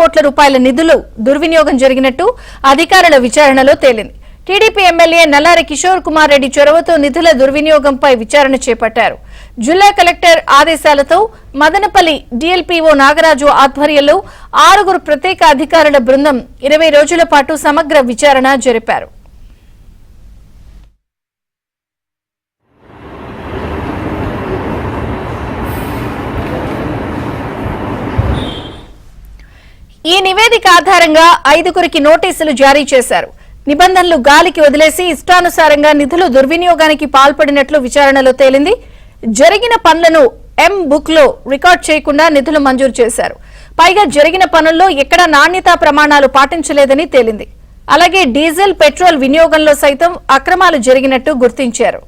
కోట్ల రూపాయల నిధులు దుర్వినియోగం జరిగినట్టు అధికారుల విచారణలో తేలింది. టీడీపీ ఎమ్మెల్యే నల్లారి కిషోర్ కుమార్ రెడ్డి చొరవతో నిధుల దుర్వినియోగంపై విచారణ చేపట్టారు. జిల్లా కలెక్టర్ ఆదేశాలతో మదనపల్లి డీఎల్పీఓ నాగరాజు ఆధ్వర్యంలో 6 ప్రత్యేక అధికారుల బృందం 20 రోజుల పాటు సమగ్ర విచారణ జరిపారు. ఈ నివేదిక ఆధారంగా 5గురికి నోటీసులు జారీ చేశారు. నిబంధనలు గాలికి వదిలేసి ఇష్టానుసారంగా నిధులు దుర్వినియోగానికి పాల్పడినట్లు విచారణలో తేలింది. జరిగిన పనులను బుక్ లో రికార్డ్ చేయకుండా నిధులు మంజూరు చేశారు. పైగా జరిగిన పనుల్లో ఎక్కడా నాణ్యతా ప్రమాణాలు పాటించలేదని తేలింది. అలాగే డీజిల్, పెట్రోల్ వినియోగంలో సైతం అక్రమాలు జరిగినట్టు గుర్తించారు.